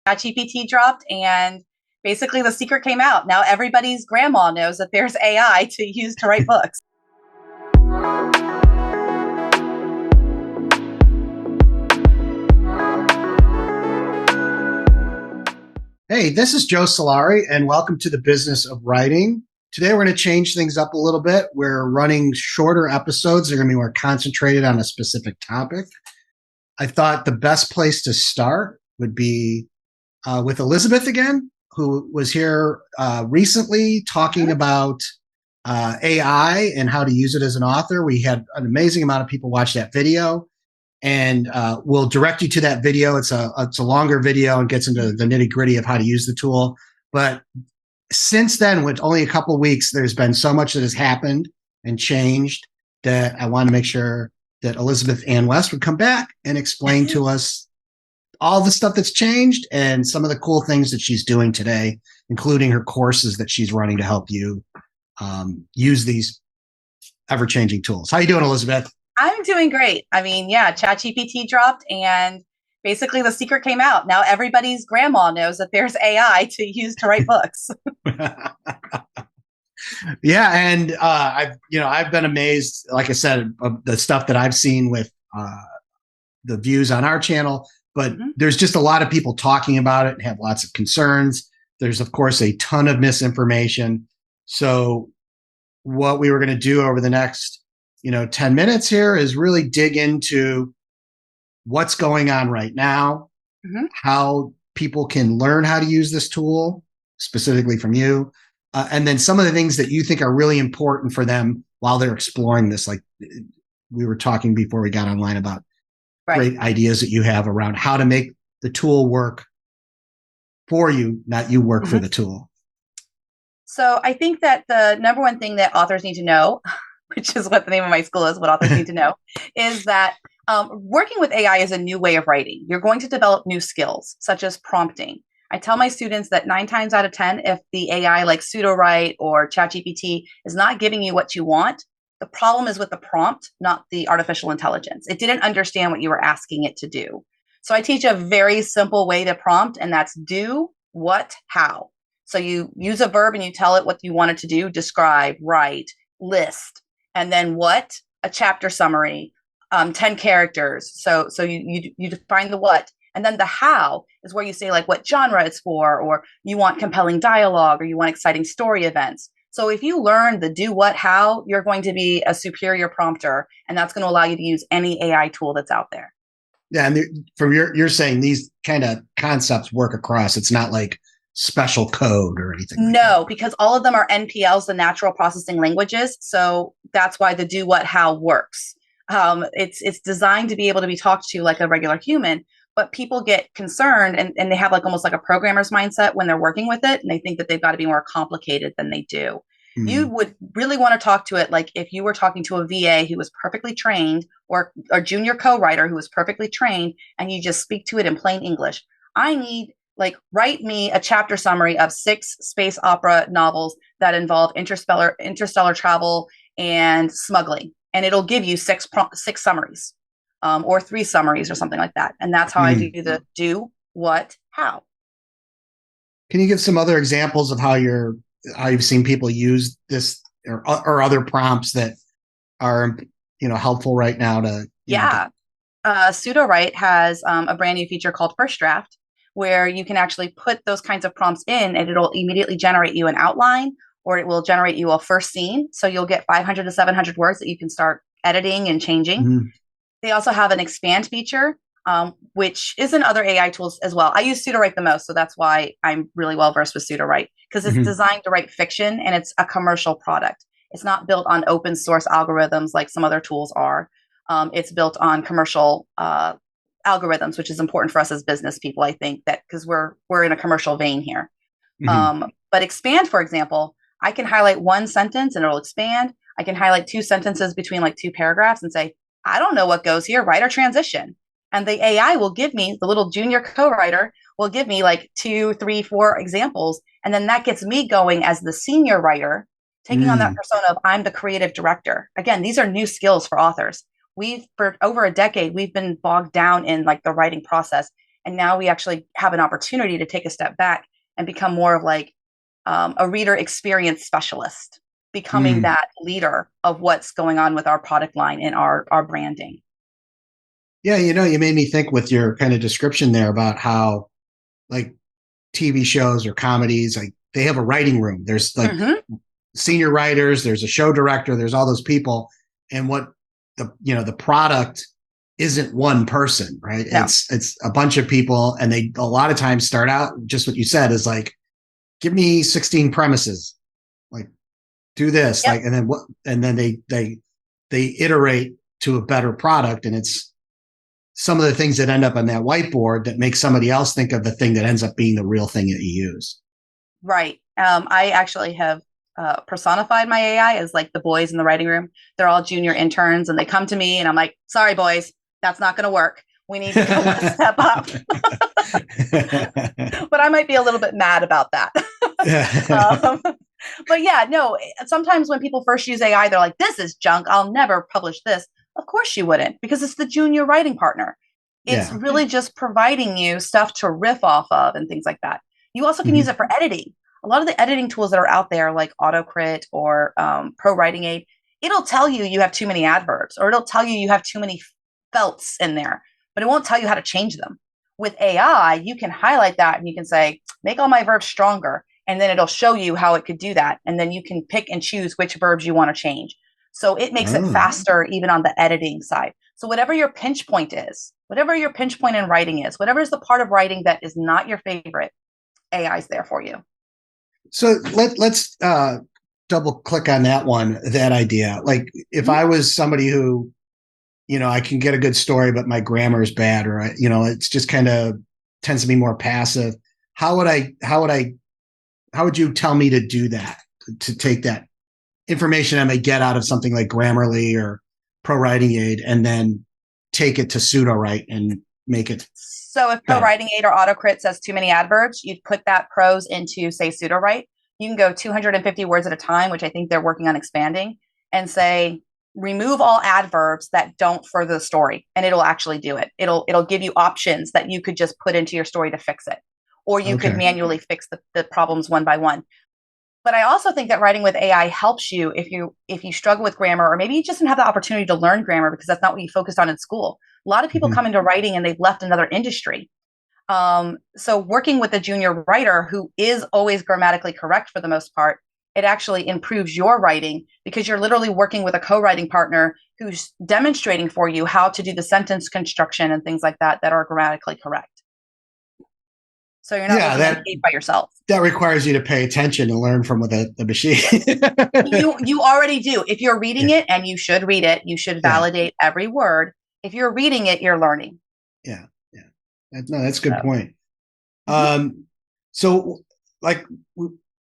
ChatGPT dropped, and basically the secret came out. Now everybody's grandma knows that there's AI to use to write books. Hey, this is Joe Solari, and welcome to the Business of Writing. Today, we're going to change things up a little bit. We're running shorter episodes. They're going to be more concentrated on a specific topic. I thought the best place to start would be with Elizabeth again, who was here recently talking about AI and how to use it as an author. We had an amazing amount of people watch that video. And we'll direct you to that video. It's a longer video and gets into the nitty gritty of how to use the tool. But since then, with only a couple of weeks, there's been so much that has happened and changed that I want to make sure that Elizabeth Ann West would come back and explain to us all the stuff that's changed and some of the cool things that she's doing today, including her courses that she's running to help you use these ever-changing tools. How you doing, Elizabeth? I'm doing great. I mean, yeah, ChatGPT dropped, and basically the secret came out. Now everybody's grandma knows that there's AI to use to write books. Yeah, and I've been amazed, like I said, of the stuff that I've seen with the views on our channel. But there's just a lot of people talking about it and have lots of concerns. There's, of course, a ton of misinformation. So what we were going to do over the next 10 minutes here is really dig into what's going on right now, how people can learn how to use this tool, specifically from you, and then some of the things that you think are really important for them while they're exploring this. Like we were talking before we got online about great ideas that you have around how to make the tool work for you, not you work for the tool. So I think that the number one thing that authors need to know, which is what the name of my school is, what authors need to know, is that working with AI is a new way of writing. You're going to develop new skills, such as prompting. I tell my students that 9 times out of 10, if the AI like SudoWrite or ChatGPT is not giving you what you want, the problem is with the prompt, not the artificial intelligence. It didn't understand what you were asking it to do. So I teach a very simple way to prompt, and that's do, what, how. So you use a verb and you tell it what you want it to do, describe, write, list. And then what? A chapter summary, 10 characters. So you define the what. And then the how is where you say like what genre it's for, or you want compelling dialogue, or you want exciting story events. So if you learn the do, what, how, you're going to be a superior prompter, and that's going to allow you to use any AI tool that's out there. Yeah, and from you're saying these kind of concepts work across. It's not like special code or anything. No, because all of them are NPLs, the natural processing languages. So that's why the do, what, how works. It's designed to be able to be talked to like a regular human, but people get concerned and they have like almost like a programmer's mindset when they're working with it, and they think that they've got to be more complicated than they do. You would really want to talk to it like if you were talking to a VA who was perfectly trained, or a junior co-writer who was perfectly trained, and you just speak to it in plain English. I need write me a chapter summary of 6 space opera novels that involve interstellar travel and smuggling. And it'll give you 6 summaries, or 3 summaries or something like that. And that's how I do the do, what, how. Can you give some other examples of how you've seen people use this or other prompts that are, helpful right now to, SudoWrite has a brand new feature called First Draft, where you can actually put those kinds of prompts in and it'll immediately generate you an outline, or it will generate you a first scene. So you'll get 500 to 700 words that you can start editing and changing. They also have an expand feature, which is in other AI tools as well. I use SudoWrite the most, so that's why I'm really well versed with SudoWrite, because it's designed to write fiction and it's a commercial product. It's not built on open source algorithms like some other tools are. It's built on commercial algorithms, which is important for us as business people, I think, that because we're in a commercial vein here. But expand, for example, I can highlight 1 sentence and it'll expand. I can highlight 2 sentences between like 2 paragraphs and say, I don't know what goes here, write a transition. And the AI will give me, the little junior co-writer will give me like 2, 3, 4 examples. And then that gets me going as the senior writer, taking on that persona of I'm the creative director. Again, these are new skills for authors. For over a decade, we've been bogged down in like the writing process. And now we actually have an opportunity to take a step back and become more of like a reader experience specialist, becoming Mm. that leader of what's going on with our product line and our branding. Yeah, you made me think with your kind of description there about how like TV shows or comedies, like they have a writing room. There's like Mm-hmm. senior writers, there's a show director, there's all those people. And what the product isn't one person, right? No. It's a bunch of people, and they a lot of times start out just what you said is like, give me 16 premises, like do this, Yep. like, and then what, and then they iterate to a better product, and it's some of the things that end up on that whiteboard that make somebody else think of the thing that ends up being the real thing that you use. Right. I actually have personified my AI as like the boys in the writing room. They're all junior interns and they come to me and I'm like, sorry, boys, that's not going to work. We need to go one step up. But I might be a little bit mad about that. um, but yeah, no, sometimes when people first use AI, they're like, this is junk. I'll never publish this. Of course you wouldn't, because it's the junior writing partner. It's Yeah. really just providing you stuff to riff off of and things like that. You also can use Mhm. it for editing. A lot of the editing tools that are out there, like Autocrit or Pro Writing Aid, it'll tell you you have too many adverbs, or it'll tell you you have too many felts in there, but it won't tell you how to change them. With AI, you can highlight that and you can say, make all my verbs stronger. And then it'll show you how it could do that. And then you can pick and choose which verbs you want to change. So it makes it Oh. faster even on the editing side. So whatever your pinch point is, whatever your pinch point in writing is, whatever is the part of writing that is not your favorite, AI is there for you. So let's double click on that one, that idea. Like if Mhm. I was somebody who, I can get a good story, but my grammar is bad, or it's just kind of tends to be more passive. How would you tell me to do that? To take that information I may get out of something like Grammarly or Pro Writing Aid, and then take it to SudoWrite and make it So if Pro better. Writing Aid or Autocrit says too many adverbs, you'd put that prose into, say, Pseudowrite. You can go 250 words at a time, which I think they're working on expanding, and say, remove all adverbs that don't further the story, and it'll actually do it. It'll give you options that you could just put into your story to fix it, or you could Okay. manually fix the problems one by one. But I also think that writing with AI helps you if you struggle with grammar, or maybe you just didn't have the opportunity to learn grammar because that's not what you focused on in school. A lot of people Mhm. come into writing and they've left another industry. So working with a junior writer who is always grammatically correct for the most part, it actually improves your writing because you're literally working with a co-writing partner who's demonstrating for you how to do the sentence construction and things like that that are grammatically correct. So you're not Yeah, looking at a that tape by yourself. that requires you to pay attention and learn from the machine. You already do. If you're Yeah, reading it, and you should read it, you should yeah, validate every word. If you're reading it, you're learning. yeah, yeah. No, that's a good So, point. mhm. So like,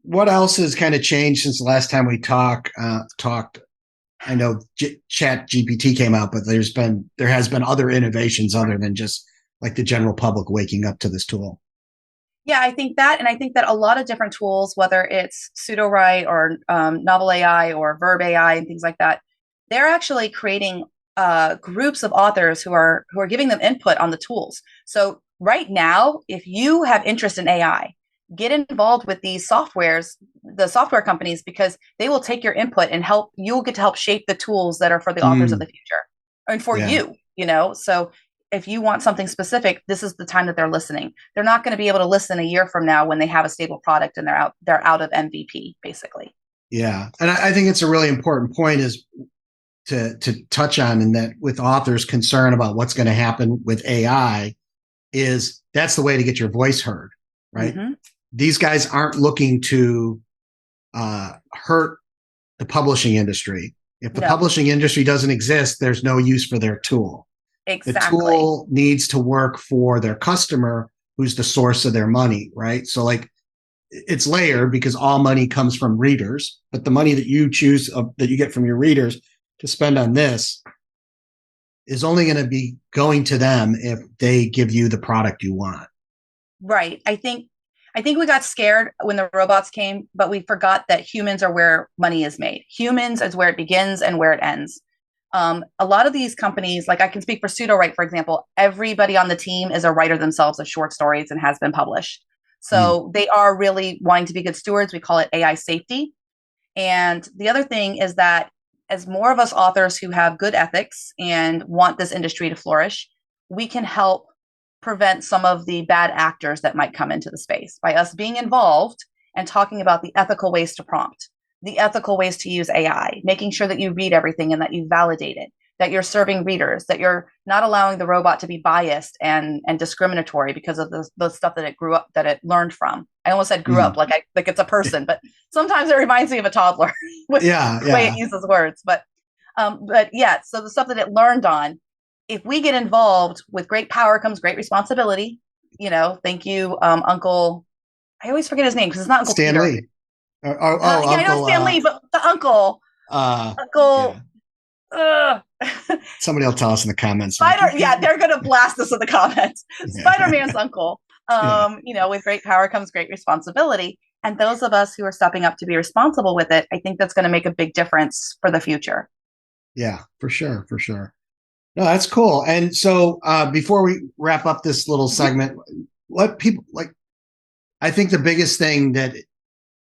what else has kind of changed since the last time we talked? I know Chat GPT came out, but there has been other innovations other than just like the general public waking up to this tool. Yeah, I think that, and I think that a lot of different tools, whether it's SudoWrite or Novel AI or Verb AI and things like that, they're actually creating groups of authors who are giving them input on the tools. So right now, if you have interest in AI, get involved with these softwares, the software companies, because they will take your input and help. You'll get to help shape the tools that are for the authors of Mm, the future and for yeah, you. So if you want something specific, this is the time that they're listening. They're not going to be able to listen a year from now when they have a stable product and they're out of MVP basically. yeah, and I think it's a really important point is to touch on, in that with authors' concern about what's going to happen with AI, is that's the way to get your voice heard, right? Mm-hmm. These guys aren't looking to hurt the publishing industry. If the No, publishing industry doesn't exist, there's no use for their tool. The exactly. tool needs to work for their customer, who's the source of their money, right? So, like, it's layered because all money comes from readers, but the money that you choose that you get from your readers to spend on this is only going to be going to them if they give you the product you want. Right. I think we got scared when the robots came, but we forgot that humans are where money is made. Humans is where it begins and where it ends. A lot of these companies, like I can speak for SudoWrite, for example, everybody on the team is a writer themselves of short stories and has been published. Mm. So they are really wanting to be good stewards. We call it AI safety. And the other thing is that as more of us authors who have good ethics and want this industry to flourish, we can help prevent some of the bad actors that might come into the space by us being involved and talking about the ethical ways to prompt, the ethical ways to use AI, making sure that you read everything and that you validate it, that you're serving readers, that you're not allowing the robot to be biased and discriminatory because of the stuff that it grew up, that it learned from. I almost said grew up Mm. like it's a person, but sometimes it reminds me of a toddler with Yeah, the way it yeah, uses words. But yeah, so the stuff that it learned on, if we get involved, with great power comes great responsibility. Thank you, Uncle. I always forget his name because it's not Uncle Stan Peter. Lee. Oh, Yeah, I know Uncle. Stan Lee, but the uncle, Yeah. Uncle. Uh, Somebody will tell us in the comments. Like, Spider, yeah, they're gonna blast us in the comments. yeah, Spider-Man's uncle. yeah, With great power comes great responsibility. And those of us who are stepping up to be responsible with it, I think that's going to make a big difference for the future. yeah, for sure, for sure. No, that's cool. And so, before we wrap up this little Mhm. segment, what people like, I think the biggest thing that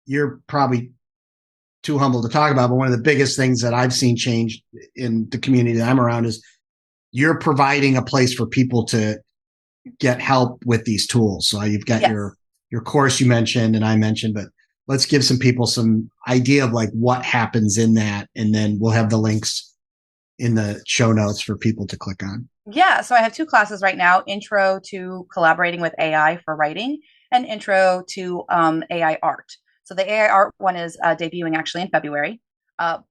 you're probably too humble to talk about, but one of the biggest things that I've seen change in the community that I'm around is you're providing a place for people to get help with these tools. So you've got Yes. your course you mentioned and I mentioned, but let's give some people some idea of like what happens in that, and then we'll have the links in the show notes for people to click on. Yeah. So I have two classes right now: Intro to Collaborating with AI for Writing, and Intro to AI Art. So the AI Art one is debuting actually in February.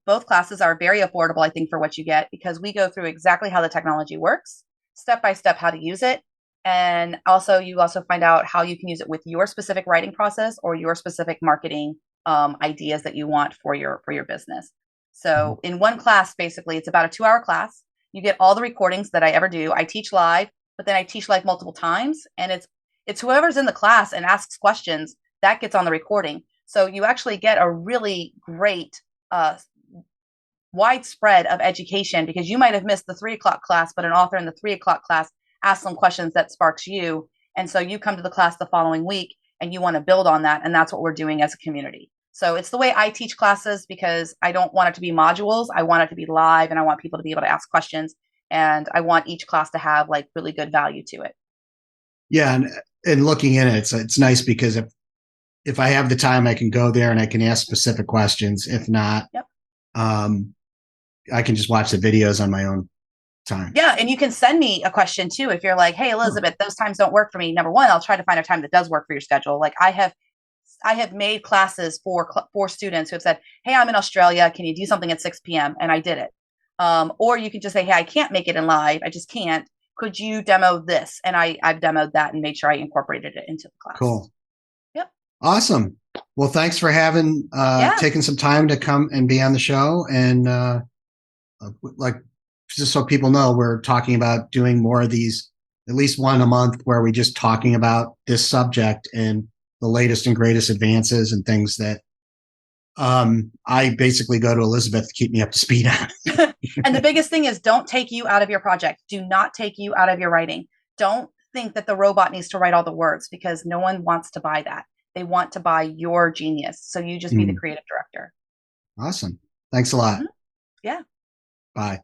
Both classes are very affordable, I think, for what you get, because we go through exactly how the technology works, step by step, how to use it. And also, you also find out how you can use it with your specific writing process or your specific marketing ideas that you want for your business. Mhm. So in one class, basically, it's about a 2 hour class. You get all the recordings that I ever do. I teach live, but then I teach live multiple times, and it's whoever's in the class and asks questions that gets on the recording. So you actually get a really great uh, widespread of education, because you might have missed the 3 o'clock class, but an author in the 3 o'clock class asks some questions that sparks you, and so you come to the class the following week and you want to build on that, and that's what we're doing as a community. So it's the way I teach classes, because I don't want it to be modules. I want it to be live, and I want people to be able to ask questions, and I want each class to have like really good value to it. Yeah, and looking in it, it's nice because if I have the time, I can go there and I can ask specific questions. If not, Yep. um, I can just watch the videos on my own time. Yeah, and you can send me a question too if you're like, "Hey, Oh, Elizabeth, those times don't work for me." Number one, I'll try to find a time that does work for your schedule. Like I have made classes for students who have said, "Hey, I'm in Australia. Can you do something at 6 p.m.?" And I did it. Or you can just say, "Hey, I can't make it in live. I just can't. Could you demo this?" And I've demoed that and made sure I incorporated it into the class. cool. Yep. Awesome. Well, thanks for having Yeah. taking some time to come and be on the show. And like, just so people know, we're talking about doing more of these, at least one a month, where we just talking about this subject and the latest and greatest advances and things that I basically go to Elizabeth to keep me up to speed on. And the biggest thing is, don't take you out of your project. Do not take you out of your writing. Don't think that the robot needs to write all the words, because no one wants to buy that. They want to buy your genius. So you just be the Mm, creative director. awesome. Thanks a lot. Mhm. Yeah. Bye.